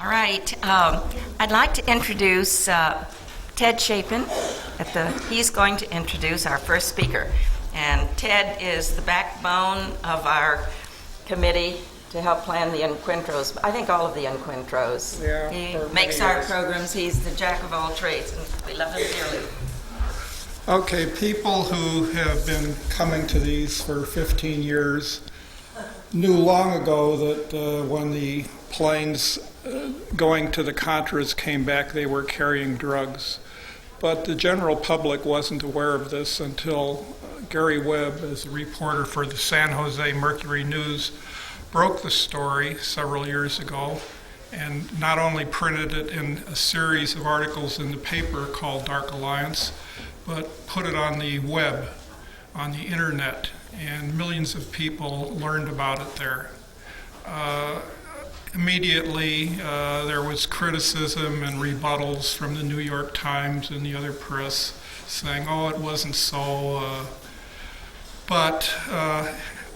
All right. I'd like to introduce Ted Chapin. He's going to introduce our first speaker. And Ted is the backbone of our committee to help plan the Ecuentros. I think all of the Ecuentros. Yeah, he makes our programs. He's the jack of all trades, and we love him dearly. Okay, people who have been coming to these for 15 years knew long ago that when the planes going to the Contras came back, they were carrying drugs. But the general public wasn't aware of this until Gary Webb, as a reporter for the San Jose Mercury News, broke the story several years ago and not only printed it in a series of articles in the paper called Dark Alliance, but put it on the web, on the internet, and millions of people learned about it there. Immediately, there was criticism and rebuttals from the New York Times and the other press saying, oh, it wasn't so, but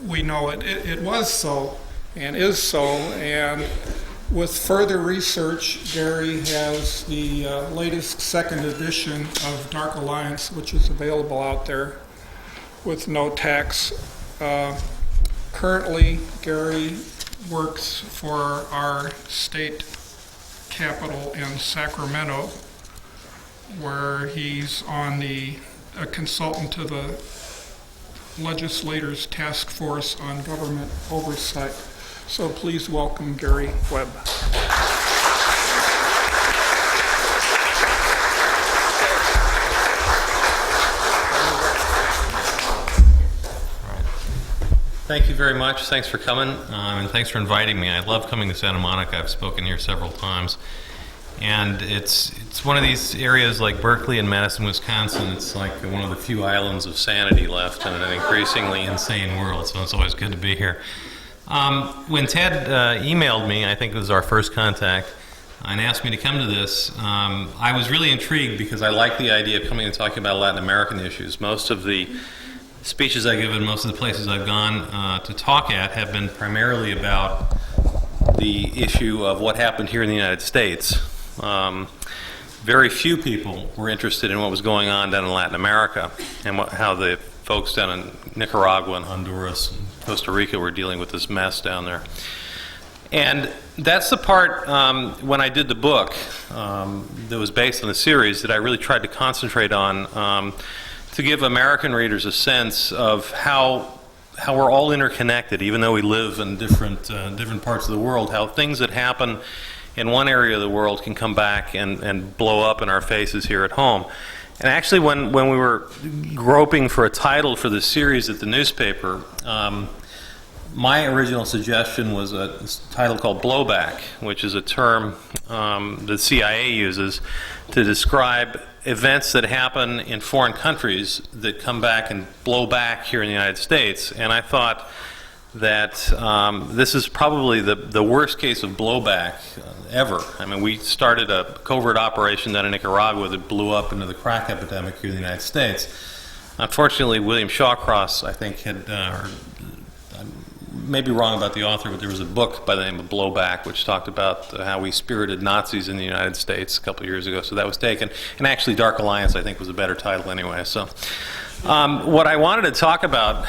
we know it was so and is so, and with further research, Gary has the latest second edition of Dark Alliance, which is available out there with no tax. Currently, Gary works for our state capital in Sacramento, where he's a consultant to the legislators' task force on government oversight. So please welcome Gary Webb. Thank you very much. Thanks for coming, and thanks for inviting me. I love coming to Santa Monica. I've spoken here several times. And it's one of these areas like Berkeley and Madison, Wisconsin. It's like one of the few islands of sanity left in an increasingly insane world, so it's always good to be here. When Ted emailed me, I think it was our first contact, and asked me to come to this, I was really intrigued because I like the idea of coming and talking about Latin American issues. Most of the speeches I've given, most of the places I've gone to talk at have been primarily about the issue of what happened here in the United States. Very few people were interested in what was going on down in Latin America and how the folks down in Nicaragua and Honduras and Costa Rica were dealing with this mess down there. And that's the part, when I did the book that was based on the series, that I really tried to concentrate on to give American readers a sense of how we're all interconnected, even though we live in different parts of the world, how things that happen in one area of the world can come back and blow up in our faces here at home. And actually, when we were groping for a title for this series at the newspaper, my original suggestion was a title called blowback, which is a term the CIA uses to describe events that happen in foreign countries that come back and blow back here in the United States. And I thought that this is probably the worst case of blowback ever. I mean, we started a covert operation down in Nicaragua that blew up into the crack epidemic here in the United States. Unfortunately, William Shawcross, I think, had, I may be wrong about the author, but there was a book by the name of Blowback which talked about how we spirited Nazis in the United States a couple of years ago, so that was taken. And actually, Dark Alliance, I think, was a better title anyway. So, what I wanted to talk about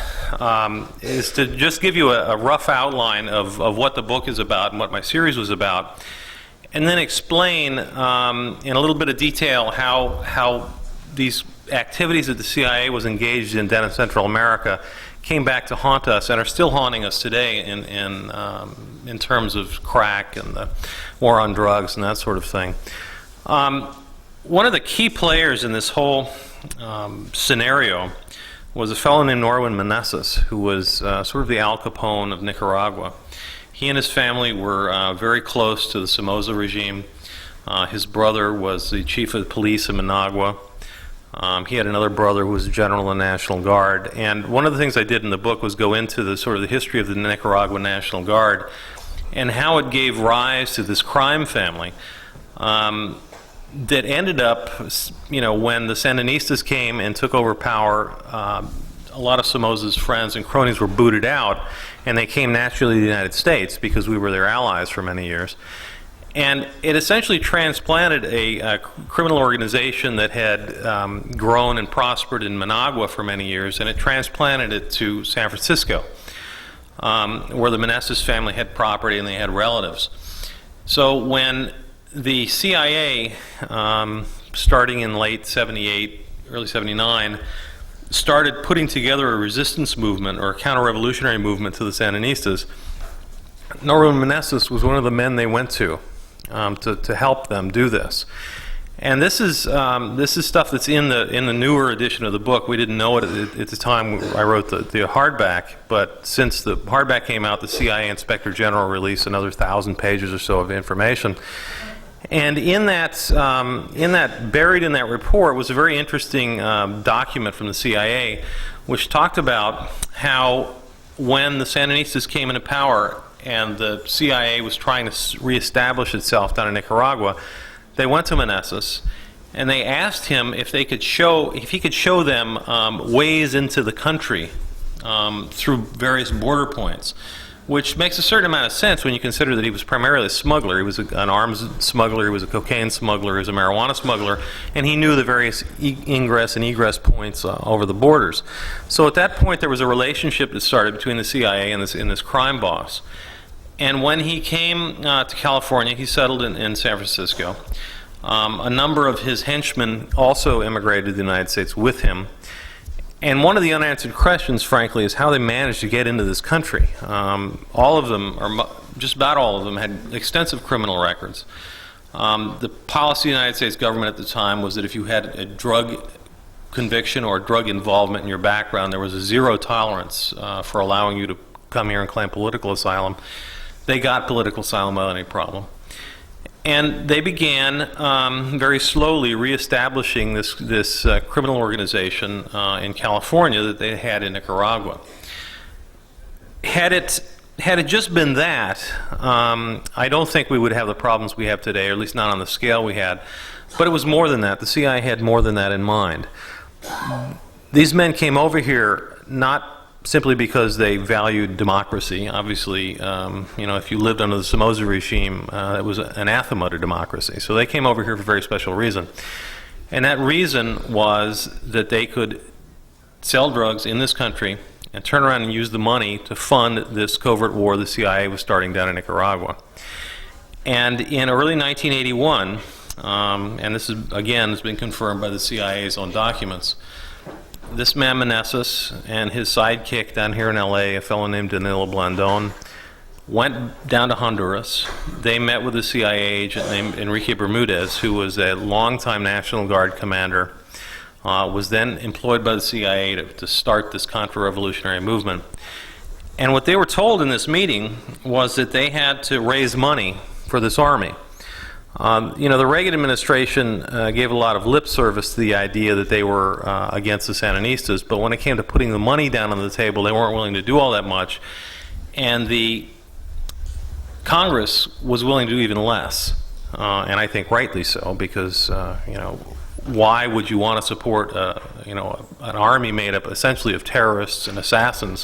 is to just give you a rough outline of what the book is about and what my series was about, and then explain in a little bit of detail how these activities that the CIA was engaged in down in Central America came back to haunt us and are still haunting us today in terms of crack and the war on drugs and that sort of thing. One of the key players in this whole scenario was a fellow named Norwin Meneses, who was sort of the Al Capone of Nicaragua. He and his family were very close to the Somoza regime. His brother was the chief of the police in Managua. He had another brother who was a general in the National Guard. And one of the things I did in the book was go into the sort of the history of the Nicaraguan National Guard and how it gave rise to this crime family that ended up, you know, when the Sandinistas came and took over power, a lot of Somoza's friends and cronies were booted out, and they came naturally to the United States because we were their allies for many years. And it essentially transplanted a criminal organization that had grown and prospered in Managua for many years, and it transplanted it to San Francisco, where the Meneses family had property and they had relatives. So when the CIA, starting in late 78, early 79, started putting together a resistance movement or a counter-revolutionary movement to the Sandinistas, Norman Meneses was one of the men they went to help them do this. And this is stuff that's in the newer edition of the book. We didn't know it at the time I wrote the hardback, but since the hardback came out, the CIA Inspector General released another 1,000 pages or so of information. And in that buried in that report was a very interesting document from the CIA, which talked about how when the Sandinistas came into power and the CIA was trying to reestablish itself down in Nicaragua, they went to Meneses and they asked him if he could show them ways into the country through various border points, which makes a certain amount of sense when you consider that he was primarily a smuggler. He was an arms smuggler, he was a cocaine smuggler, he was a marijuana smuggler, and he knew the various ingress and egress points over the borders. So at that point there was a relationship that started between the CIA and this crime boss. And when he came to California, he settled in San Francisco. A number of his henchmen also immigrated to the United States with him. And one of the unanswered questions, frankly, is how they managed to get into this country. All of them, or just about all of them, had extensive criminal records. The policy of the United States government at the time was that if you had a drug conviction or drug involvement in your background, there was a zero tolerance for allowing you to come here and claim political asylum. They got political asylum without any problem. And they began very slowly reestablishing this criminal organization in California that they had in Nicaragua. Had it just been that, I don't think we would have the problems we have today, or at least not on the scale we had. But it was more than that. The CIA had more than that in mind. These men came over here not simply because they valued democracy. Obviously, if you lived under the Somoza regime, it was anathema to democracy. So they came over here for a very special reason. And that reason was that they could sell drugs in this country and turn around and use the money to fund this covert war the CIA was starting down in Nicaragua. And in early 1981, and this is, again, has been confirmed by the CIA's own documents, this man Meneses and his sidekick down here in LA, a fellow named Danilo Blandon, went down to Honduras. They met with a CIA agent named Enrique Bermudez, who was a longtime National Guard commander, was then employed by the CIA to start this contra-revolutionary movement. And what they were told in this meeting was that they had to raise money for this army. The Reagan administration gave a lot of lip service to the idea that they were against the Sandinistas, but when it came to putting the money down on the table, they weren't willing to do all that much. And the Congress was willing to do even less, and I think rightly so, because why would you want to support an army made up essentially of terrorists and assassins,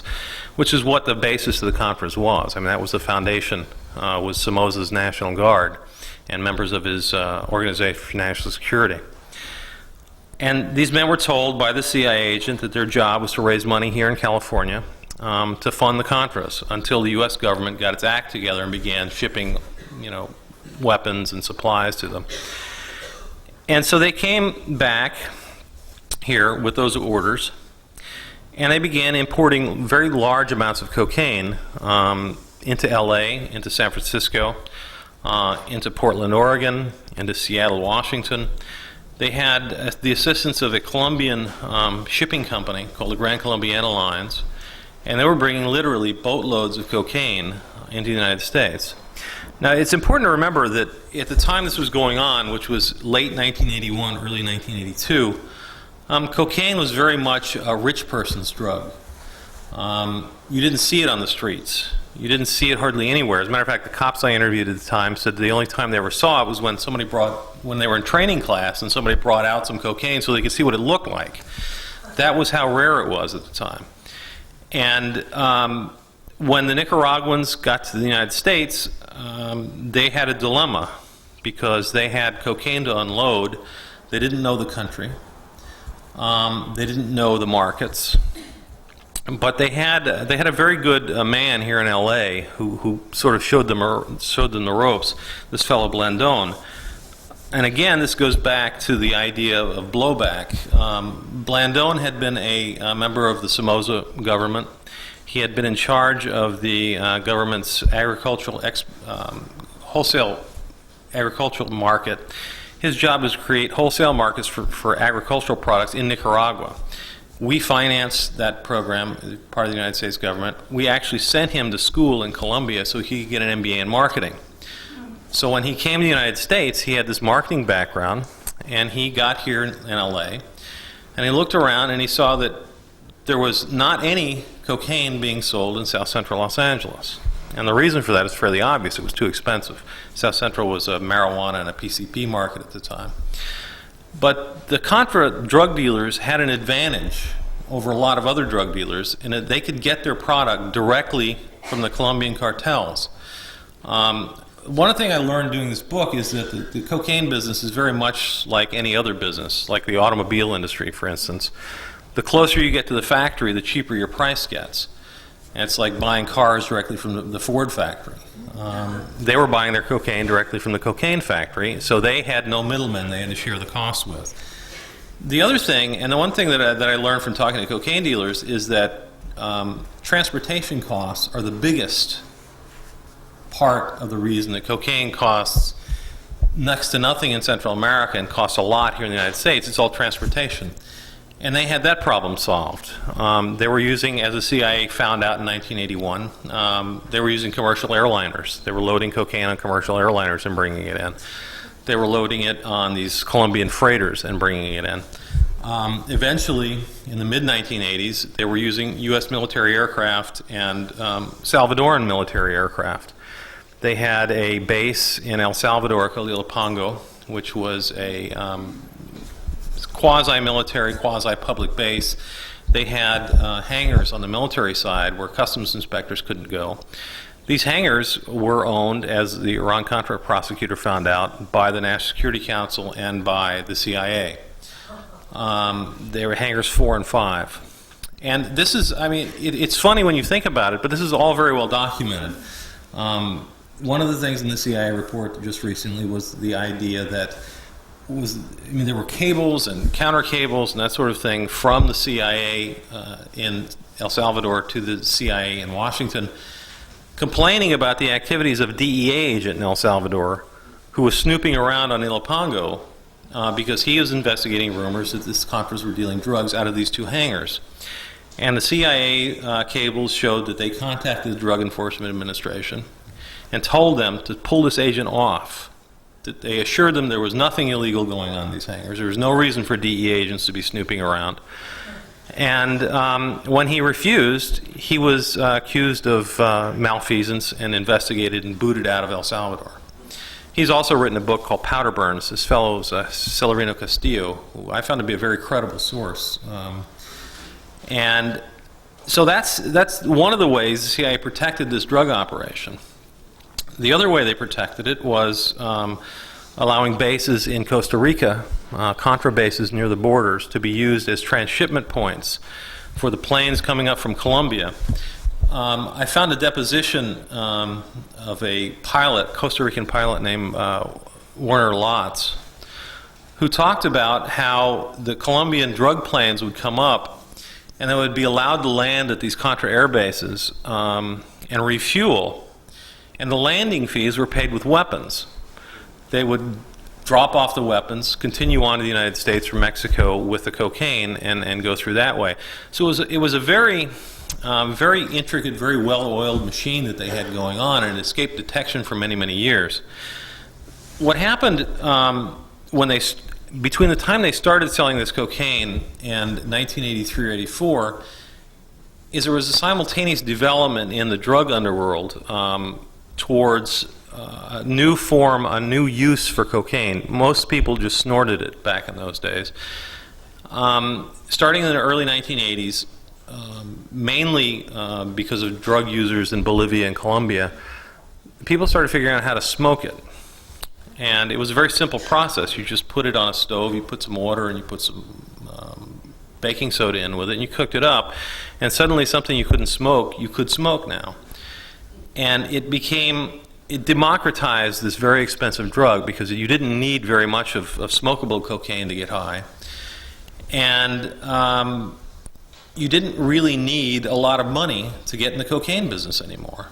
which is what the basis of the conference was. I mean, that was the foundation, was Somoza's National Guard and members of his Organization for National Security. And these men were told by the CIA agent that their job was to raise money here in California to fund the Contras until the U.S. government got its act together and began shipping, weapons and supplies to them. And so they came back here with those orders, and they began importing very large amounts of cocaine into L.A., into San Francisco, into Portland, Oregon, into Seattle, Washington. They had the assistance of a Colombian shipping company called the Gran Colombiana Lines, and they were bringing literally boatloads of cocaine into the United States. Now, it's important to remember that at the time this was going on, which was late 1981, early 1982, cocaine was very much a rich person's drug. You didn't see it on the streets. You didn't see it hardly anywhere. As a matter of fact, the cops I interviewed at the time said the only time they ever saw it was when when they were in training class and somebody brought out some cocaine so they could see what it looked like. That was how rare it was at the time. And when the Nicaraguans got to the United States, they had a dilemma because they had cocaine to unload. They didn't know the country. They didn't know the markets. But they had a very good man here in L.A. who sort of showed them the ropes, this fellow Blandón. And again, this goes back to the idea of blowback. Blandón had been a member of the Somoza government. He had been in charge of the government's wholesale agricultural market. His job was to create wholesale markets for agricultural products in Nicaragua. We financed that program, part of the United States government. We actually sent him to school in Columbia so he could get an MBA in marketing. So when he came to the United States, he had this marketing background, and he got here in LA, and he looked around and he saw that there was not any cocaine being sold in South Central Los Angeles. And the reason for that is fairly obvious. It was too expensive. South Central was a marijuana and a PCP market at the time. But the Contra drug dealers had an advantage over a lot of other drug dealers in that they could get their product directly from the Colombian cartels. One thing I learned doing this book is that the cocaine business is very much like any other business, like the automobile industry, for instance. The closer you get to the factory, the cheaper your price gets. And it's like buying cars directly from the Ford factory. They were buying their cocaine directly from the cocaine factory, so they had no middlemen they had to share the cost with. The other thing, and the one thing that I learned from talking to cocaine dealers, is that transportation costs are the biggest part of the reason that cocaine costs next to nothing in Central America and costs a lot here in the United States. It's all transportation. And they had that problem solved. They were using, as the CIA found out in 1981, they were using commercial airliners. They were loading cocaine on commercial airliners and bringing it in. They were loading it on these Colombian freighters and bringing it in. Eventually, in the mid-1980s, they were using U.S. military aircraft and Salvadoran military aircraft. They had a base in El Salvador called Ilopango, which was a quasi-military, quasi-public base. They had hangars on the military side where customs inspectors couldn't go. These hangars were owned, as the Iran-Contra prosecutor found out, by the National Security Council and by the CIA. They were hangars 4 and 5. And this is, I mean, it's funny when you think about it, but this is all very well documented. One of the things in the CIA report just recently was the idea that there were cables and counter cables and that sort of thing from the CIA in El Salvador to the CIA in Washington, complaining about the activities of a DEA agent in El Salvador who was snooping around on Ilopango because he was investigating rumors that the Contras were dealing drugs out of these 2 hangars. And the CIA cables showed that they contacted the Drug Enforcement Administration and told them to pull this agent off. That they assured them there was nothing illegal going on in these hangars. There was no reason for DEA agents to be snooping around. And when he refused, he was accused of malfeasance and investigated and booted out of El Salvador. He's also written a book called Powder Burns. This fellow is Celerino Castillo, who I found to be a very credible source. And so that's one of the ways the CIA protected this drug operation. The other way they protected it was allowing bases in Costa Rica, Contra bases near the borders, to be used as transshipment points for the planes coming up from Colombia. I found a deposition of a pilot, Costa Rican pilot named Werner Lotz, who talked about how the Colombian drug planes would come up and they would be allowed to land at these Contra air bases and refuel. And the landing fees were paid with weapons. They would drop off the weapons, continue on to the United States from Mexico with the cocaine, and go through that way. So it was a very, very intricate, very well-oiled machine that they had going on, and it escaped detection for many, many years. What happened between the time they started selling this cocaine and 1983 or 84 is there was a simultaneous development in the drug underworld towards a new form, a new use for cocaine. Most people just snorted it back in those days. Starting in the early 1980s, mainly because of drug users in Bolivia and Colombia, people started figuring out how to smoke it. And it was a very simple process. You just put it on a stove, you put some water, and you put some baking soda in with it, and you cooked it up, and suddenly something you couldn't smoke, you could smoke now. And it democratized this very expensive drug because you didn't need very much of smokable cocaine to get high. And you didn't really need a lot of money to get in the cocaine business anymore.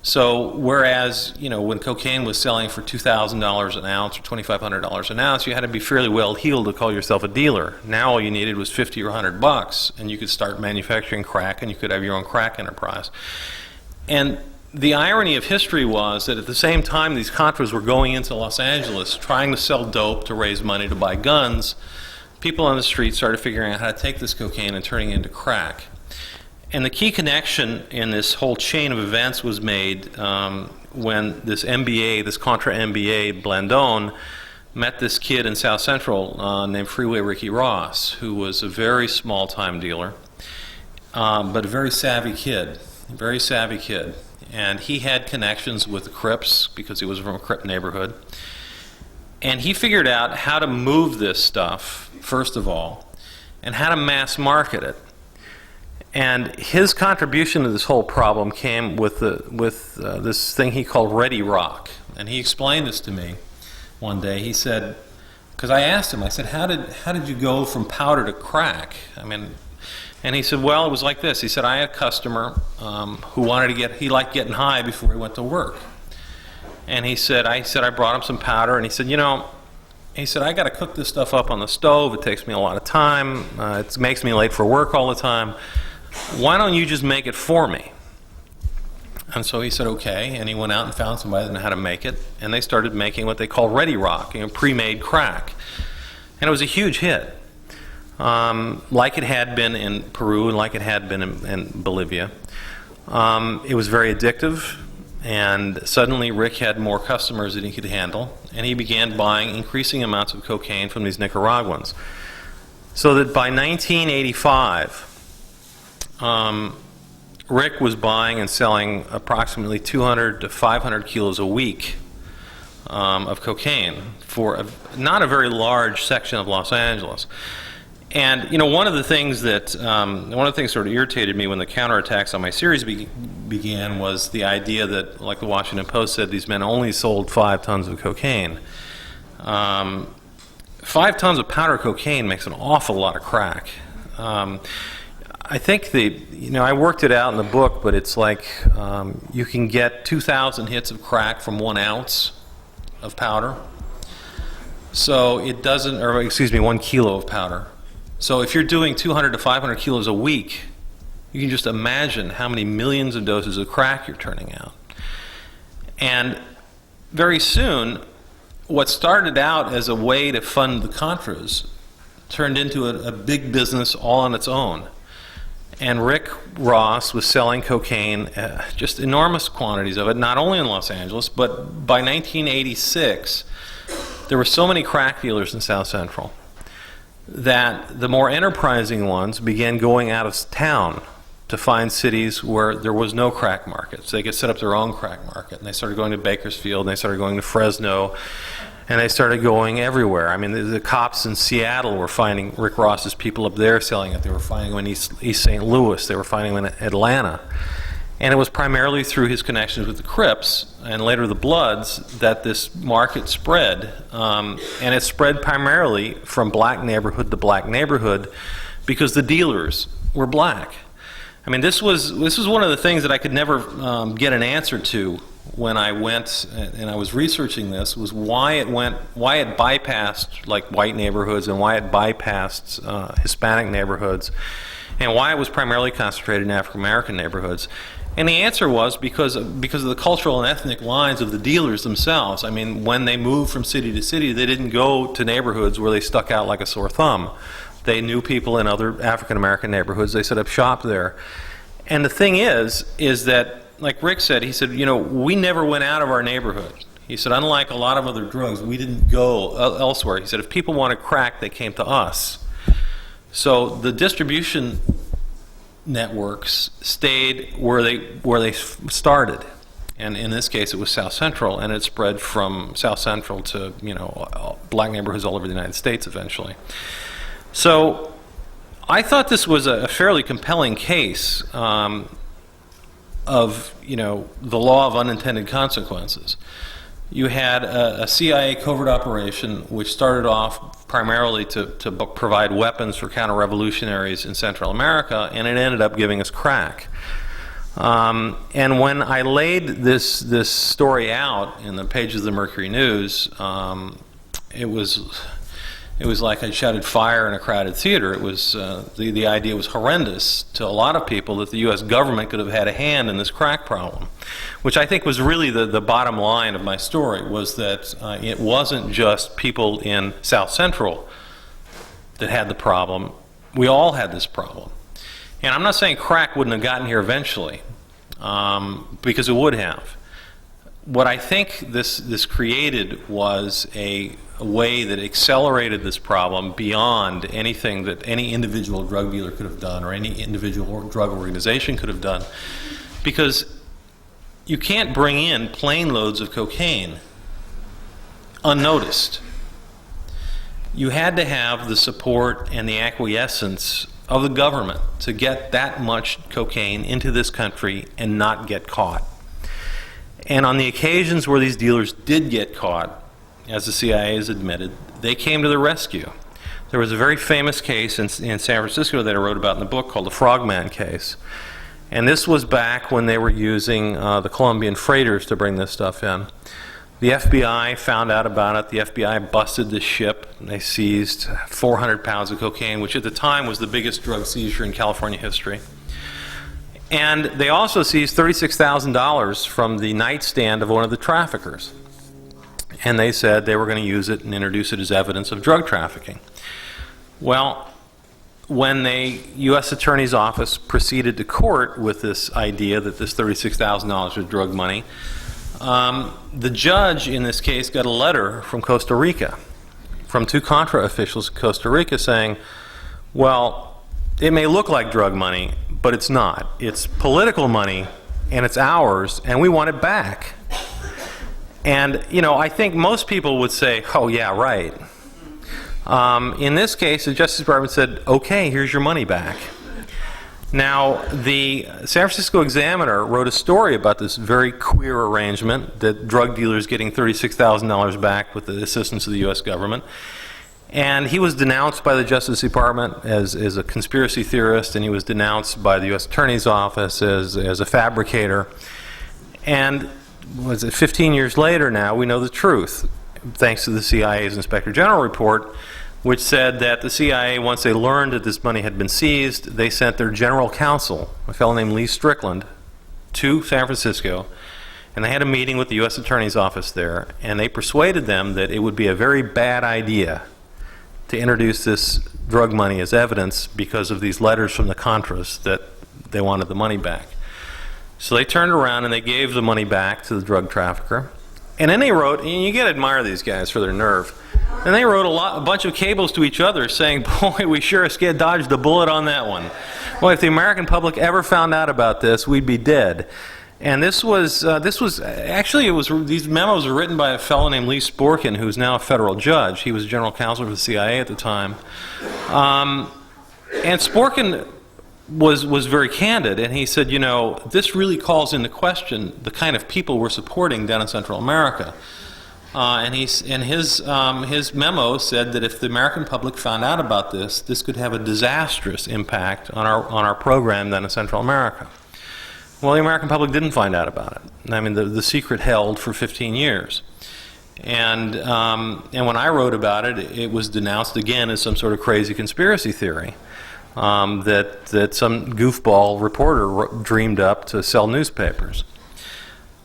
So whereas, when cocaine was selling for $2,000 an ounce or $2,500 an ounce, you had to be fairly well heeled to call yourself a dealer. Now all you needed was $50 or $100, and you could start manufacturing crack, and you could have your own crack enterprise. And the irony of history was that at the same time these Contras were going into Los Angeles trying to sell dope to raise money to buy guns, people on the street started figuring out how to take this cocaine and turning it into crack. And the key connection in this whole chain of events was made when this MBA, this Contra MBA, Blandón, met this kid in South Central named Freeway Ricky Ross, who was a very small-time dealer, but a very savvy kid. And he had connections with the Crips because he was from a Crip neighborhood. And he figured out how to move this stuff, first of all, and how to mass market it. And his contribution to this whole problem came with this thing he called Ready Rock. And he explained this to me one day. He said, because I asked him, I said, how did you go from powder to crack? And he said, well, it was like this. He said, I had a customer who he liked getting high before he went to work. And I brought him some powder, and he said, I got to cook this stuff up on the stove. It takes me a lot of time. It makes me late for work all the time. Why don't you just make it for me? And so he said, okay. And he went out and found somebody that knew how to make it. And they started making what they call Ready Rock, pre-made crack. And it was a huge hit, like it had been in Peru and like it had been in Bolivia. It was very addictive. And suddenly Rick had more customers than he could handle. And he began buying increasing amounts of cocaine from these Nicaraguans. So that by 1985, Rick was buying and selling approximately 200 to 500 kilos a week of cocaine for not a very large section of Los Angeles. And one of the things sort of irritated me when the counterattacks on my series began was the idea that, like the Washington Post said, these men only sold 5 tons of cocaine. 5 tons of powder cocaine makes an awful lot of crack. I think I worked it out in the book, but it's like you can get 2,000 hits of crack from 1 ounce of powder. So it doesn't, 1 kilo of powder. So if you're doing 200 to 500 kilos a week, you can just imagine how many millions of doses of crack you're turning out. And very soon, what started out as a way to fund the Contras turned into a big business all on its own. And Rick Ross was selling cocaine, just enormous quantities of it, not only in Los Angeles, but by 1986, there were so many crack dealers in South Central that the more enterprising ones began going out of town to find cities where there was no crack market. So they could set up their own crack market. And they started going to Bakersfield, and they started going to Fresno, and they started going everywhere. The cops in Seattle were finding Rick Ross's people up there selling it. They were finding them in East St. Louis. They were finding them in Atlanta. And it was primarily through his connections with the Crips and later the Bloods that this market spread. And it spread primarily from black neighborhood to black neighborhood because the dealers were black. This was one of the things that I could never get an answer to when I went and I was researching this, was why it bypassed like white neighborhoods and why it bypassed Hispanic neighborhoods, and why it was primarily concentrated in African American neighborhoods. And the answer was because of the cultural and ethnic lines of the dealers themselves. When they moved from city to city, they didn't go to neighborhoods where they stuck out like a sore thumb. They knew people in other African American neighborhoods. They set up shop there. And the thing is that, like Rick said, he said, we never went out of our neighborhood. He said, unlike a lot of other drugs, we didn't go elsewhere. He said, if people wanted crack, they came to us. So the distribution networks stayed where they started. And in this case, it was South Central, and it spread from South Central to, black neighborhoods all over the United States eventually. So I thought this was a fairly compelling case of, the law of unintended consequences. You had a CIA covert operation which started off primarily to provide weapons for counter-revolutionaries in Central America, and it ended up giving us crack. And when I laid this story out in the pages of the Mercury News, it was like I shouted fire in a crowded theater. It was the idea was horrendous to a lot of people that the U.S. government could have had a hand in this crack problem, which I think was really the bottom line of my story, was that it wasn't just people in South Central that had the problem. We all had this problem. And I'm not saying crack wouldn't have gotten here eventually, because it would have. What I think this created was a way that accelerated this problem beyond anything that any individual drug dealer could have done or any individual drug organization could have done, because you can't bring in plane loads of cocaine unnoticed. You had to have the support and the acquiescence of the government to get that much cocaine into this country and not get caught. And on the occasions where these dealers did get caught, as the CIA has admitted, they came to the rescue. There was a very famous case in San Francisco that I wrote about in the book called the Frogman case. And this was back when they were using the Colombian freighters to bring this stuff in. The FBI found out about it. The FBI busted the ship. And they seized 400 pounds of cocaine, which at the time was the biggest drug seizure in California history. And they also seized $36,000 from the nightstand of one of the traffickers. And they said they were going to use it and introduce it as evidence of drug trafficking. Well, when the U.S. Attorney's Office proceeded to court with this idea that this $36,000 was drug money, the judge in this case got a letter from Costa Rica, from two Contra officials in Costa Rica saying, well, it may look like drug money, but it's not. It's political money, and it's ours, and we want it back. And, I think most people would say, oh, yeah, right. In this case, the Justice Department said, okay, here's your money back. Now, the San Francisco Examiner wrote a story about this very queer arrangement, that drug dealers getting $36,000 back with the assistance of the U.S. government. And he was denounced by the Justice Department as a conspiracy theorist, and he was denounced by the U.S. Attorney's Office as a fabricator. And 15 years later now, we know the truth, thanks to the CIA's Inspector General report, which said that the CIA, once they learned that this money had been seized, they sent their general counsel, a fellow named Lee Strickland, to San Francisco, and they had a meeting with the U.S. Attorney's Office there, and they persuaded them that it would be a very bad idea to introduce this drug money as evidence because of these letters from the Contras that they wanted the money back. So they turned around and they gave the money back to the drug trafficker. And then they wrote, and you gotta admire these guys for their nerve, and they wrote a bunch of cables to each other saying, boy, we sure dodged a bullet on that one. Boy, if the American public ever found out about this, we'd be dead. And these memos were written by a fellow named Lee Sporkin, who's now a federal judge. He was general counsel for the CIA at the time. And Sporkin was very candid, and he said, this really calls into question the kind of people we're supporting down in Central America. And his memo said that if the American public found out about this, this could have a disastrous impact on our program down in Central America. Well, the American public didn't find out about it. I mean, the secret held for 15 years. And when I wrote about it, it was denounced again as some sort of crazy conspiracy theory that some goofball reporter dreamed up to sell newspapers.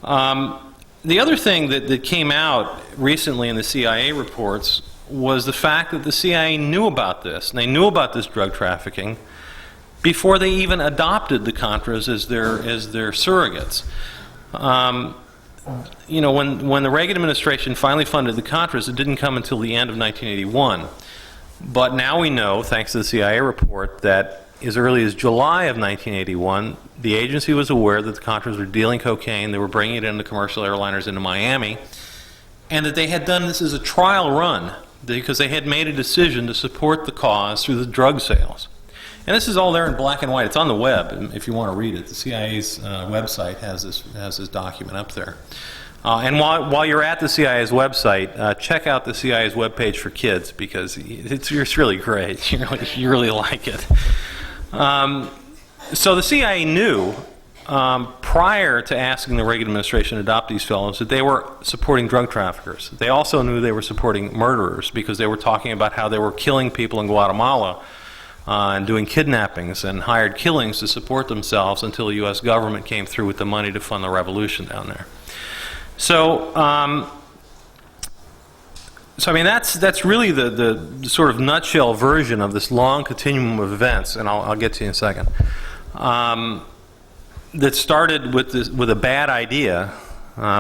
The other thing that came out recently in the CIA reports was the fact that the CIA knew about this, and they knew about this drug trafficking before they even adopted the Contras as their surrogates. When the Reagan administration finally funded the Contras, it didn't come until the end of 1981. But now we know, thanks to the CIA report, that as early as July of 1981, the agency was aware that the Contras were dealing cocaine, they were bringing it into commercial airliners into Miami, and that they had done this as a trial run because they had made a decision to support the cause through the drug sales. And this is all there in black and white. It's on the web if you want to read it. The CIA's website has this document up there. And while you're at the CIA's website, check out the CIA's webpage for kids because it's really great. You really like it. So the CIA knew prior to asking the Reagan administration to adopt these fellows that they were supporting drug traffickers. They also knew they were supporting murderers because they were talking about how they were killing people in Guatemala and doing kidnappings and hired killings to support themselves until the U.S. government came through with the money to fund the revolution down there. So, I mean, that's really the sort of nutshell version of this long continuum of events, and I'll get to you in a second. That started with a bad idea,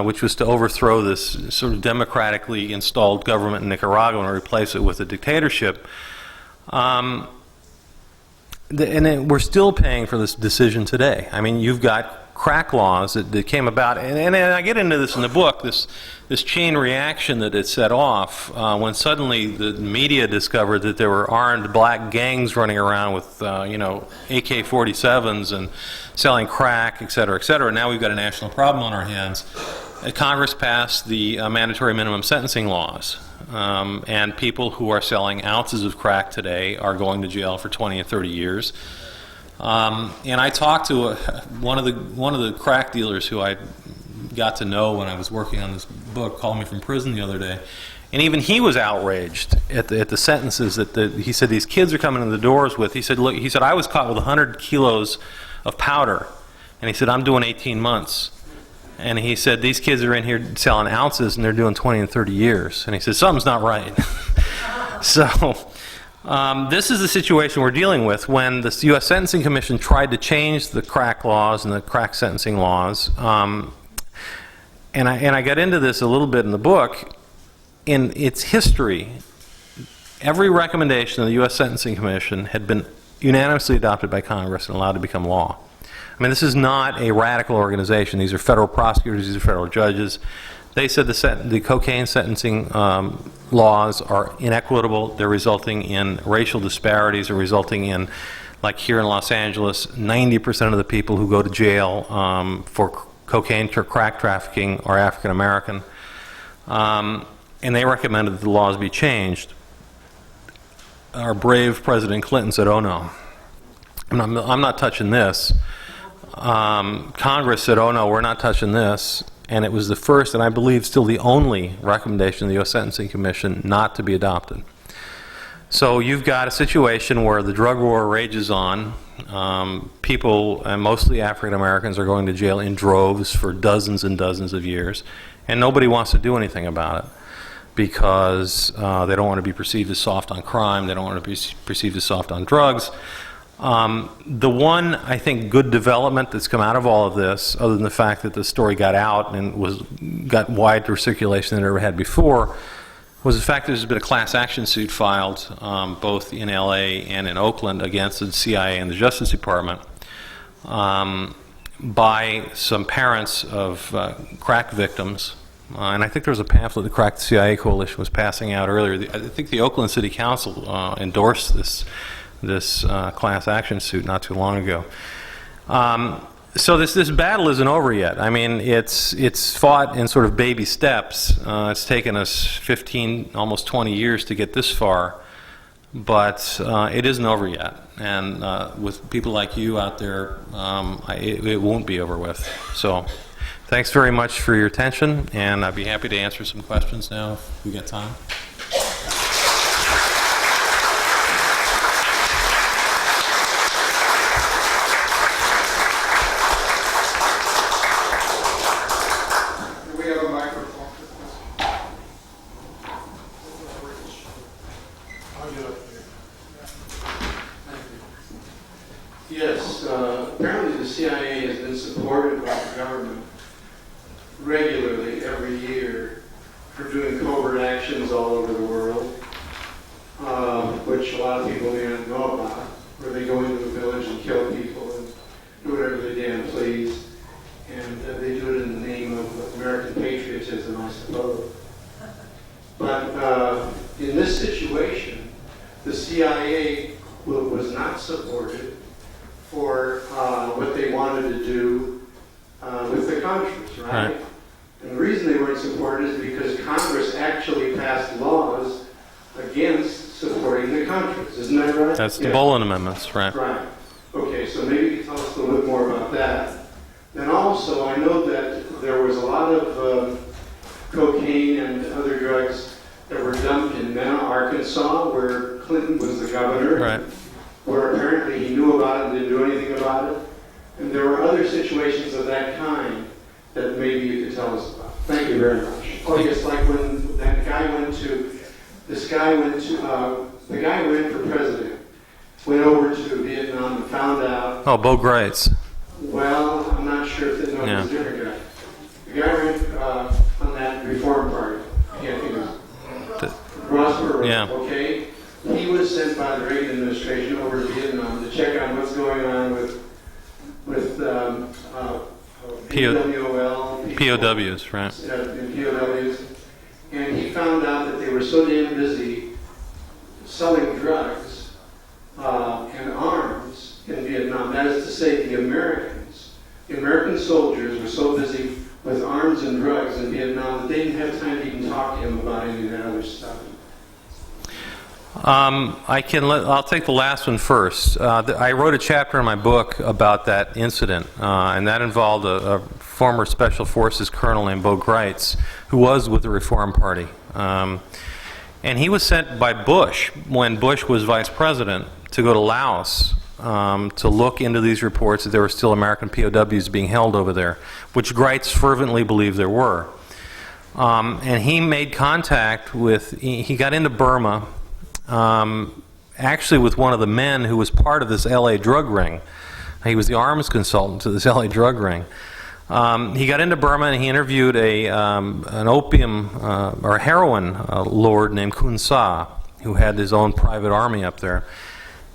which was to overthrow this sort of democratically installed government in Nicaragua and replace it with a dictatorship. And we're still paying for this decision today. I mean, you've got crack laws that came about, and I get into this in the book, this chain reaction that it set off when suddenly the media discovered that there were armed black gangs running around with AK-47s and selling crack, et cetera, et cetera. Now we've got a national problem on our hands. Congress passed the mandatory minimum sentencing laws, and people who are selling ounces of crack today are going to jail for 20 and 30 years. And I talked to one of the crack dealers who I got to know when I was working on this book, called me from prison the other day, and even he was outraged at the sentences that he said these kids are coming in the doors with. He said, look, he said, I was caught with 100 kilos of powder, and he said, I'm doing 18 months. And he said, these kids are in here selling ounces, and they're doing 20 and 30 years. And he said, something's not right. So this is the situation we're dealing with. When the U.S. Sentencing Commission tried to change the crack laws and the crack sentencing laws, and I got into this a little bit in the book, in its history, every recommendation of the U.S. Sentencing Commission had been unanimously adopted by Congress and allowed to become law. I mean, this is not a radical organization. These are federal prosecutors, these are federal judges. They said the cocaine sentencing laws are inequitable. They're resulting in racial disparities. They're resulting in, like here in Los Angeles, 90% of the people who go to jail for cocaine or crack trafficking are African American. And they recommended that the laws be changed. Our brave President Clinton said, oh no, I'm not touching this. Congress said, oh no, we're not touching this. And it was the first, and I believe still the only, recommendation of the U.S. Sentencing Commission not to be adopted. So you've got a situation where the drug war rages on. People, and mostly African Americans, are going to jail in droves for dozens and dozens of years, and nobody wants to do anything about it because they don't want to be perceived as soft on crime, they don't want to be perceived as soft on drugs. The one, I think, good development that's come out of all of this, other than the fact that the story got out and got wider circulation than it ever had before, was the fact that there's been a class action suit filed both in LA and in Oakland against the CIA and the Justice Department by some parents of crack victims. And I think there was a pamphlet the Crack the CIA Coalition was passing out earlier. I think the Oakland City Council endorsed this class action suit not too long ago. So this battle isn't over yet. I mean, it's fought in sort of baby steps. It's taken us 15, almost 20 years to get this far, but it isn't over yet. And with people like you out there, it won't be over with. So thanks very much for your attention, and I'd be happy to answer some questions now if we get time. Yes, apparently the CIA has been supported by the government regularly every year for doing covert actions all over the world, which a lot of people may not know about. where they go into a village and kill people and do whatever they damn please. And they do it in the name of American patriotism, I suppose. But in this situation, the CIA was not supported for what they wanted to do with the Contras, right? And the reason they weren't supported is because Congress actually passed laws against supporting the Contras. Isn't that right? That's the Bolin Amendments, right? Right. Okay, so maybe you can tell us a little bit more about that. And also, I know that there was a lot of cocaine and other drugs that were dumped in Mena, Arkansas, where Clinton was the governor, Right. where apparently he knew about it and didn't do anything about it. And there were other situations of that kind that maybe you could tell us about. Thank you very much. Oh, yes, like when that guy the guy who ran for president, went over to Vietnam and found out. Oh, Bo Greitz. Well, I'm not sure if it was a different guy. The guy ran on that Reform Party. I can't think of it. Ross Perot, Yeah. okay? He was sent by the Reagan administration over to Vietnam to check on what's going on with PWOL, POWs, right? and POWs. And he found out that they were so damn busy selling drugs and arms in Vietnam. That is to say, the American soldiers were so busy with arms and drugs in Vietnam that they didn't have time to even talk to him about any of that other stuff. I'll take the last one first. I wrote a chapter in my book about that incident, and that involved a former Special Forces colonel named Bo Greitz, who was with the Reform Party. And he was sent by Bush, when Bush was vice president, to go to Laos to look into these reports that there were still American POWs being held over there, which Greitz fervently believed there were. And he made contact he got into Burma, actually with one of the men who was part of this LA drug ring. He was the arms consultant to this LA drug ring. He got into Burma and he interviewed an opium or heroin lord named Kun Sa, who had his own private army up there.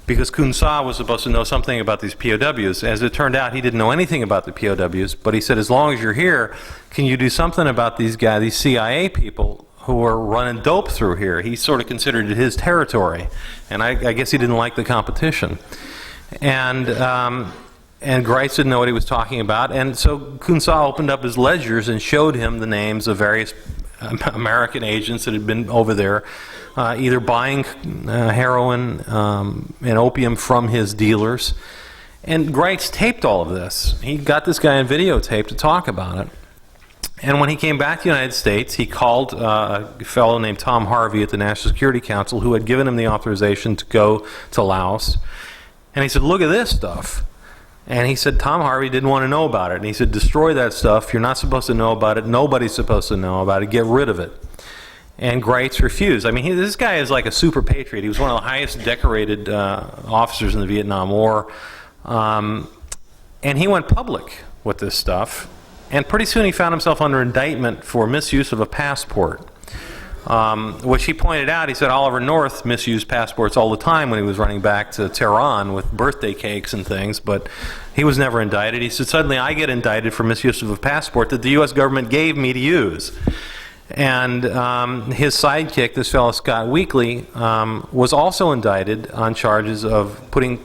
Because Kun Sa was supposed to know something about these POWs. As it turned out, he didn't know anything about the POWs, but he said, as long as you're here, can you do something about these CIA people who are running dope through here? He sort of considered it his territory, and I guess he didn't like the competition. And Greitz didn't know what he was talking about, and so Kun Sa opened up his ledgers and showed him the names of various American agents that had been over there, either buying heroin and opium from his dealers. And Greitz taped all of this. He got this guy on videotape to talk about it. And when he came back to the United States, he called a fellow named Tom Harvey at the National Security Council, who had given him the authorization to go to Laos. And he said, look at this stuff. And he said Tom Harvey didn't want to know about it. And he said, destroy that stuff. You're not supposed to know about it. Nobody's supposed to know about it. Get rid of it. And Greitz refused. I mean, this guy is like a super patriot. He was one of the highest decorated officers in the Vietnam War. And he went public with this stuff. And pretty soon he found himself under indictment for misuse of a passport, which he pointed out. He said Oliver North misused passports all the time when he was running back to Tehran with birthday cakes and things, but he was never indicted. He said, suddenly I get indicted for misuse of a passport that the U.S. government gave me to use. And his sidekick, this fellow Scott Weekly, was also indicted on charges of putting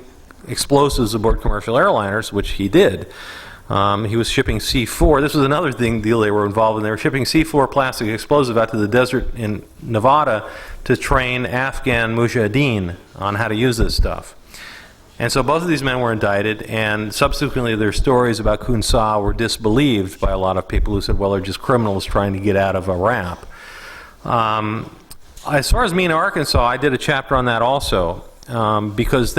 explosives aboard commercial airliners, which he did. He was shipping C4. This was another deal they were involved in. They were shipping C4 plastic explosive out to the desert in Nevada to train Afghan mujahideen on how to use this stuff. And so both of these men were indicted, and subsequently their stories about Kun Sa were disbelieved by a lot of people who said, well, they're just criminals trying to get out of a rap. As far as Mena, Arkansas, I did a chapter on that also, because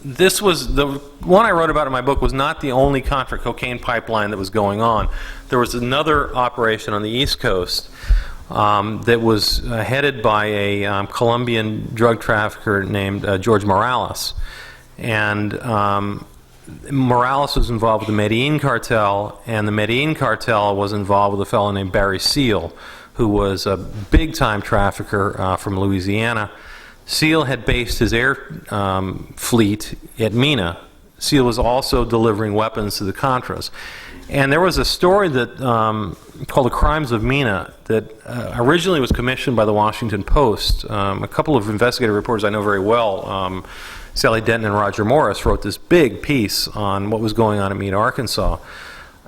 this was the one I wrote about in my book was not the only Contra cocaine pipeline that was going on. There was another operation on the East Coast that was headed by a Colombian drug trafficker named George Morales. And Morales was involved with the Medellin cartel, and the Medellin cartel was involved with a fellow named Barry Seal, who was a big-time trafficker from Louisiana. SEAL had based his air fleet at Mina. SEAL was also delivering weapons to the Contras. And there was a story that called The Crimes of Mina that originally was commissioned by the Washington Post. A couple of investigative reporters I know very well, Sally Denton and Roger Morris, wrote this big piece on what was going on in Mina, Arkansas.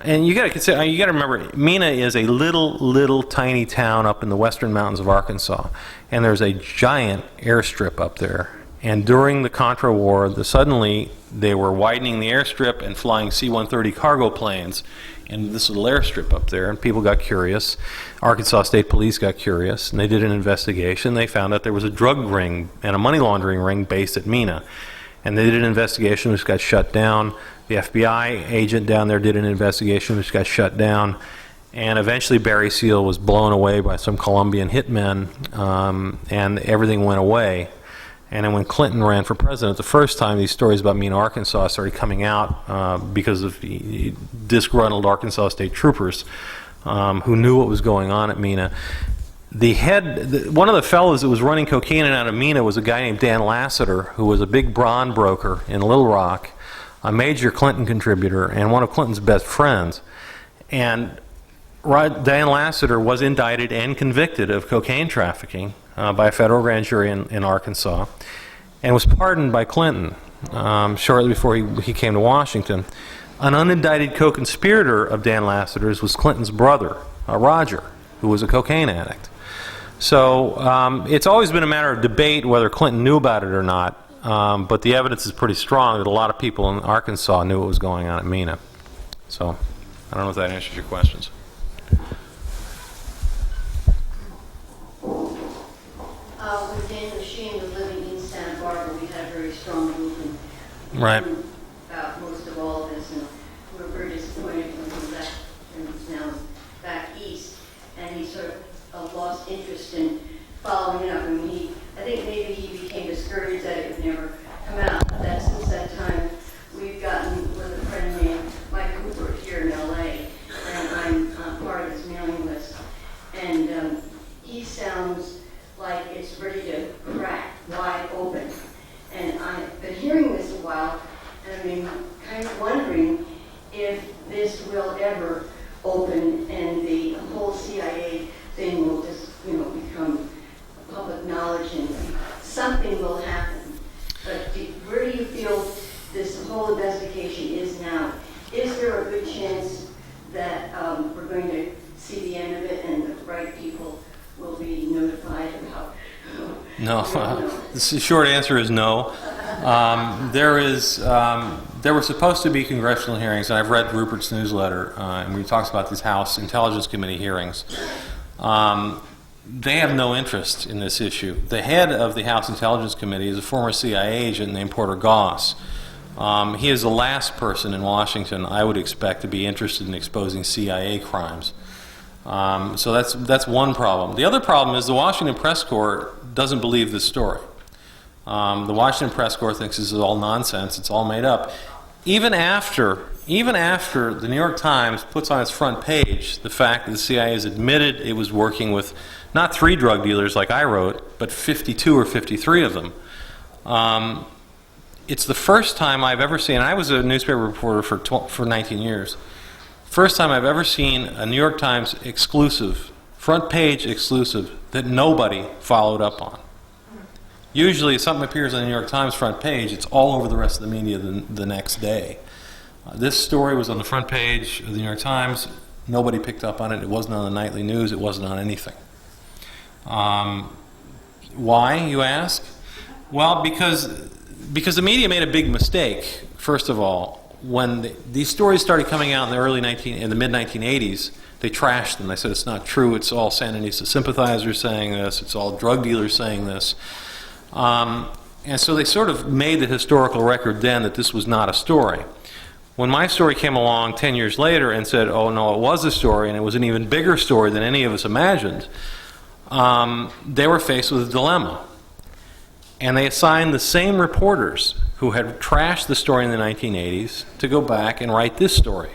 And you got to consider, you got to remember, Mina is a little tiny town up in the western mountains of Arkansas, and there's a giant airstrip up there. And during the Contra War, suddenly they were widening the airstrip and flying C-130 cargo planes in this little airstrip up there, and people got curious. Arkansas State Police got curious, and they did an investigation. They found out there was a drug ring and a money laundering ring based at Mina. And they did an investigation which got shut down. The FBI agent down there did an investigation which got shut down. And eventually Barry Seal was blown away by some Colombian hitmen, and everything went away. And then when Clinton ran for president, the first time these stories about Mina, Arkansas started coming out because of the disgruntled Arkansas State troopers who knew what was going on at Mina. One of the fellows that was running cocaine out of Mina was a guy named Dan Lassiter, who was a big brawn broker in Little Rock, a major Clinton contributor, and one of Clinton's best friends. And Dan Lassiter was indicted and convicted of cocaine trafficking by a federal grand jury in Arkansas, and was pardoned by Clinton shortly before he came to Washington. An unindicted co-conspirator of Dan Lassiter's was Clinton's brother, Roger, who was a cocaine addict. So it's always been a matter of debate whether Clinton knew about it or not, but the evidence is pretty strong that a lot of people in Arkansas knew what was going on at Mina. So I don't know if that answers your questions. Within the shame of living in Santa Barbara, we had a very strong movement. Right. About most of all of this, and we were very disappointed when he left and he's now back east, and he sort of lost interest in following it up. I mean, I think maybe he became discouraged that it would never come out. But that since that time, we've gotten with a friend named Mike Cooper here in L.A., and I'm part of his mailing list, and he sounds like it's ready to crack wide open. And I've been hearing this a while, and I've been kind of wondering if this will ever open and the whole CIA thing will just, become public knowledge and something will happen. But where do you feel this whole investigation is now? Is there a good chance that we're going to see the end of it and the right people will be notified about? No. The short answer is no. There were supposed to be congressional hearings, and I've read Rupert's newsletter, and he talks about these House Intelligence Committee hearings. They have no interest in this issue. The head of the House Intelligence Committee is a former CIA agent named Porter Goss. He is the last person in Washington I would expect to be interested in exposing CIA crimes. So that's one problem. The other problem is the Washington Press Corps doesn't believe this story. The Washington Press Corps thinks this is all nonsense. It's all made up. Even after the New York Times puts on its front page the fact that the CIA has admitted it was working with not 3 drug dealers like I wrote, but 52 or 53 of them. It's the first time I've ever seen, and I was a newspaper reporter for 19 years, first time I've ever seen a New York Times exclusive, front page exclusive, that nobody followed up on. Usually if something appears on the New York Times front page, it's all over the rest of the media the next day. This story was on the front page of the New York Times. Nobody picked up on it. It wasn't on the nightly news. It wasn't on anything. Why, you ask? Well, because the media made a big mistake, first of all. When these stories started coming out in the mid-1980s, they trashed them. They said it's not true. It's all Sandinista sympathizers saying this. It's all drug dealers saying this. And so they sort of made the historical record then that this was not a story. When my story came along 10 years later and said, oh no, it was a story, and it was an even bigger story than any of us imagined, they were faced with a dilemma. And they assigned the same reporters who had trashed the story in the 1980s to go back and write this story.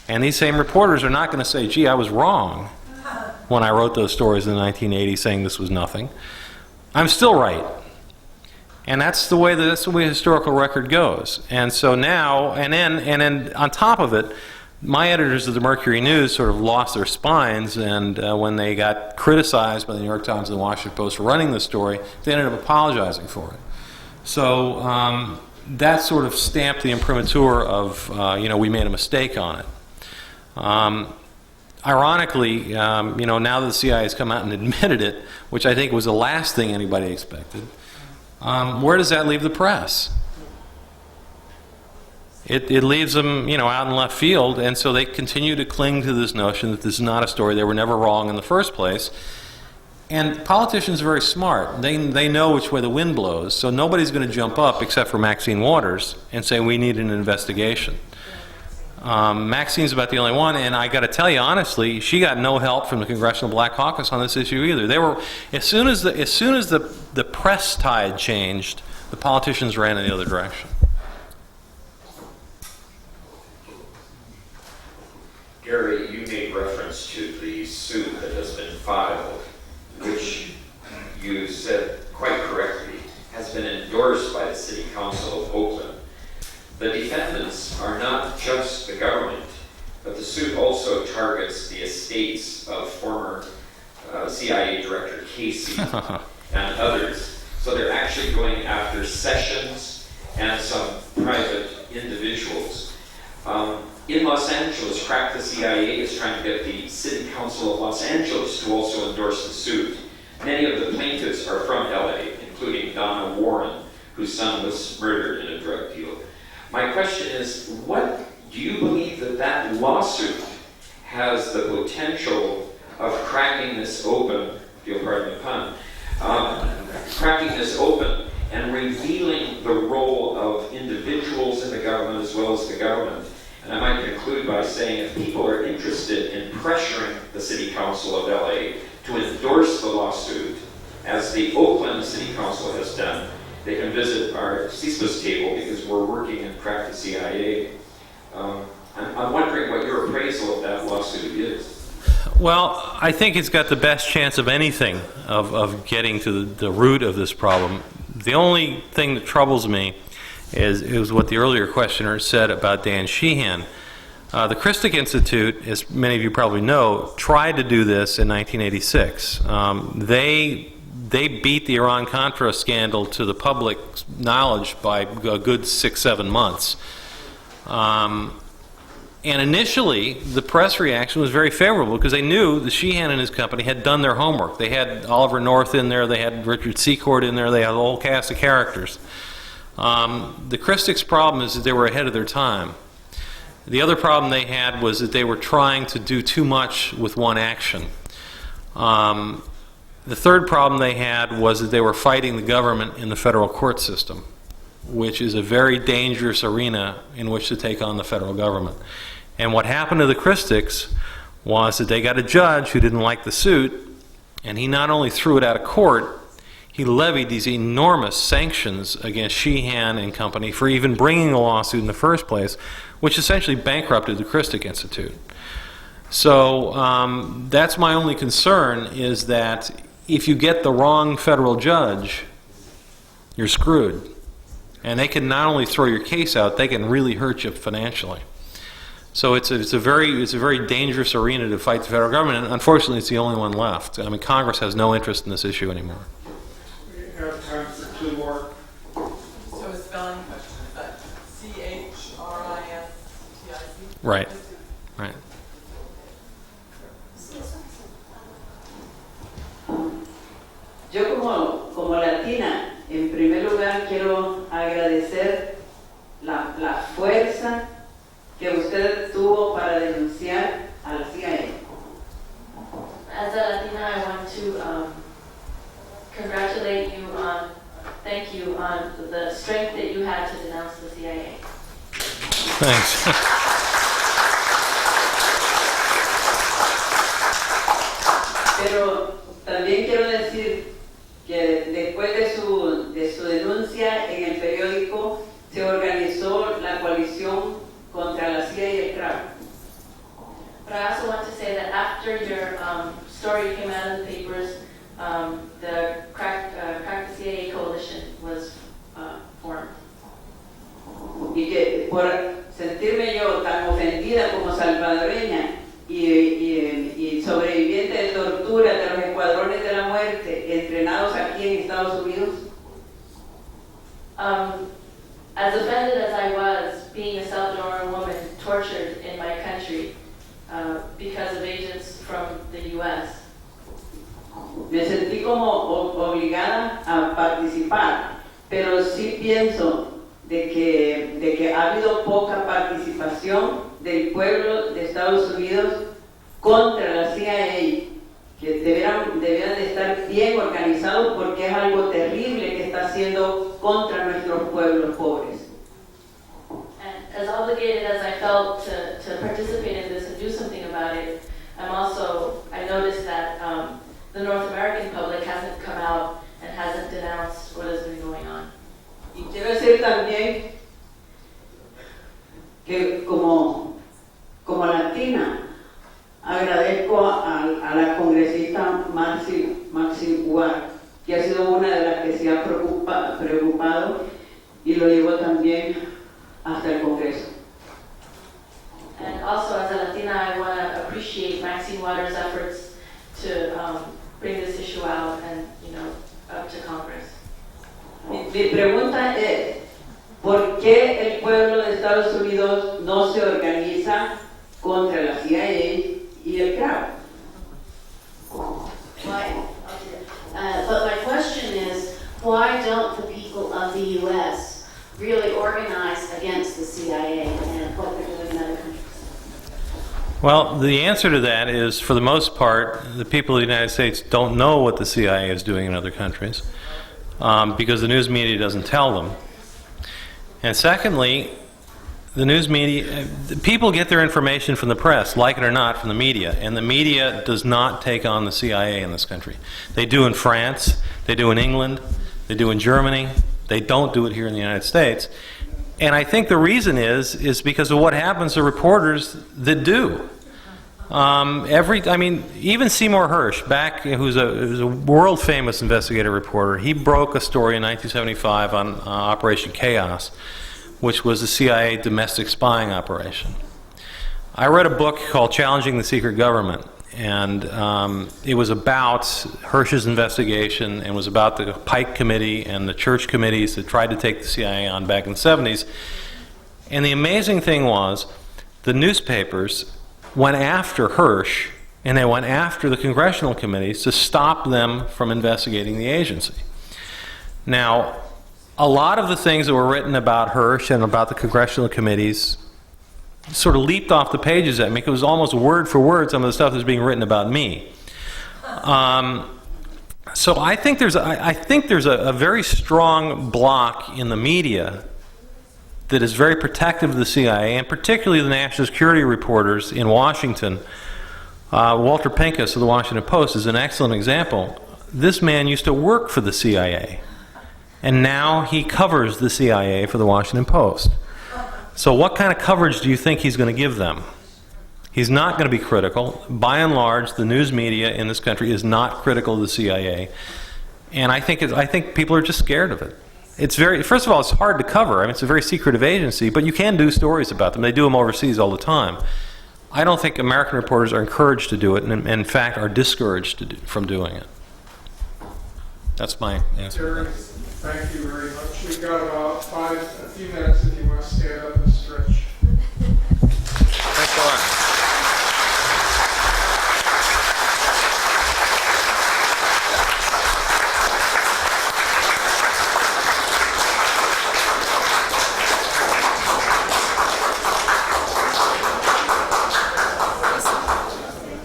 And these same reporters are not going to say, gee, I was wrong when I wrote those stories in the 1980s saying this was nothing. I'm still right. And that's the way the historical record goes. And so now, and then on top of it, my editors of the Mercury News sort of lost their spines, and when they got criticized by the New York Times and the Washington Post for running the story, they ended up apologizing for it. So that sort of stamped the imprimatur of, we made a mistake on it. Ironically, now that the CIA has come out and admitted it, which I think was the last thing anybody expected, where does that leave the press? It leaves them, out in left field, and so they continue to cling to this notion that this is not a story. They were never wrong in the first place. And politicians are very smart. They know which way the wind blows, so nobody's going to jump up except for Maxine Waters and say we need an investigation. Maxine's about the only one, and I got to tell you honestly, she got no help from the Congressional Black Caucus on this issue either. They were as soon as the press tide changed, the politicians ran in the other direction. Gary, you made reference to the suit that has been filed, which you said quite correctly has been endorsed by the City Council of Oakland. The defendants are not just the government, but the suit also targets the estates of former CIA Director Casey and others. So they're actually going after Sessions and some private individuals. In Los Angeles, Crack the CIA is trying to get the City Council of Los Angeles to also endorse the suit. Many of the plaintiffs are from LA, including Donna Warren, whose son was murdered in a drug deal. My question is, what do you believe that lawsuit has the potential of cracking this open, if you'll pardon the pun, cracking this open and revealing the role of individuals in the government as well as the government? And I might conclude by saying if people are interested in pressuring the City Council of LA to endorse the lawsuit, as the Oakland City Council has done, they can visit our CISPA's table because we're working in Crack the CIA. I'm wondering what your appraisal of that lawsuit is. Well, I think it's got the best chance of anything of getting to the root of this problem. The only thing that troubles me is what the earlier questioner said about Dan Sheehan. The Christic Institute, as many of you probably know, tried to do this in 1986. They beat the Iran-Contra scandal to the public knowledge by a good 6-7 months. And initially, the press reaction was very favorable because they knew that Sheehan and his company had done their homework. They had Oliver North in there, they had Richard Secord in there, they had a whole cast of characters. The Christics' problem is that they were ahead of their time. The other problem they had was that they were trying to do too much with one action. The third problem they had was that they were fighting the government in the federal court system, which is a very dangerous arena in which to take on the federal government. And what happened to the Christics was that they got a judge who didn't like the suit, and he not only threw it out of court, he levied these enormous sanctions against Sheehan and company for even bringing the lawsuit in the first place, which essentially bankrupted the Christic Institute. So that's my only concern, is that if you get the wrong federal judge, you're screwed. And they can not only throw your case out, they can really hurt you financially. So it's a very dangerous arena to fight the federal government, and unfortunately it's the only one left. I mean, Congress has no interest in this issue anymore. We have time for 2 more. So a spelling question, is that C-H-R-I-S-T-I-C? Right, right. Yo como latina, en primer lugar quiero agradecer la fuerza que usted tuvo para denunciar a la CIA. As a Latina, I want to congratulate you on, thank you on the strength that you had to denounce the CIA. Thanks. Pero también quiero decir que después de su denuncia en el periódico se organizó la coalición contra la CIA y el crack. But I also want to say that after your story came out in the papers, the por sentirme yo tan ofendida como salvadoreña y sobreviviente de tortura de los escuadrones de la muerte entrenados aquí en Estados Unidos? As offended as I was being a Salvadoran woman tortured in my country because of agents from the U.S., me sentí como obligada a participar, pero sí pienso de que ha habido poca participación del pueblo de Estados Unidos contra la CIA, que debieran de estar bien organizados porque es algo terrible que está haciendo contra nuestros pueblos pobres. and as obligated as I felt to participate in this and do something about it, I noticed that the North American public hasn't come out and hasn't denounced what has been going on. Y quiero decir también que como latina agradezco a la congresista Maxi Webb, que ha sido una de las que se ha preocupado y lo llevó también hasta el Congreso. And also, as a Latina, I want to appreciate Maxine Waters' efforts to bring this issue out and, up to Congress. Mi pregunta es, ¿por qué el pueblo de Estados Unidos no se organiza contra la CIA y el CRAO? But my question is, why don't the people of the U.S. really organize against the CIA and what they're doing in other countries? Well, the answer to that is, for the most part, the people of the United States don't know what the CIA is doing in other countries because the news media doesn't tell them. And secondly, the news media, people get their information from the press, like it or not, from the media, and the media does not take on the CIA in this country. They do in France, they do in England, they do in Germany, they don't do it here in the United States. And I think the reason is because of what happens to reporters that do. Even Seymour Hersh, who's a world famous investigative reporter, he broke a story in 1975 on Operation Chaos, which was a CIA domestic spying operation. I read a book called Challenging the Secret Government, and it was about Hersh's investigation and was about the Pike Committee and the church committees that tried to take the CIA on back in the 70s. And the amazing thing was, the newspapers went after Hersh and they went after the congressional committees to stop them from investigating the agency. Now, a lot of the things that were written about Hersh and about the congressional committees sort of leaped off the pages at me. It was almost word for word some of the stuff that's being written about me. So I think there's a very strong block in the media that is very protective of the CIA, and particularly the national security reporters in Washington. Walter Pincus of the Washington Post is an excellent example. This man used to work for the CIA, and now he covers the CIA for the Washington Post. So what kind of coverage do you think he's going to give them? He's not going to be critical. By and large, the news media in this country is not critical of the CIA, and I think people are just scared of it. First of all, it's hard to cover. It's a very secretive agency, but you can do stories about them. They do them overseas all the time. I don't think American reporters are encouraged to do it, and in fact are discouraged from doing it. That's my answer. Terry, thank you very much. We've got about a few minutes if you want to stand up and stretch. Thanks a lot.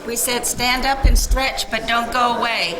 We said stand up and stretch, but don't go away.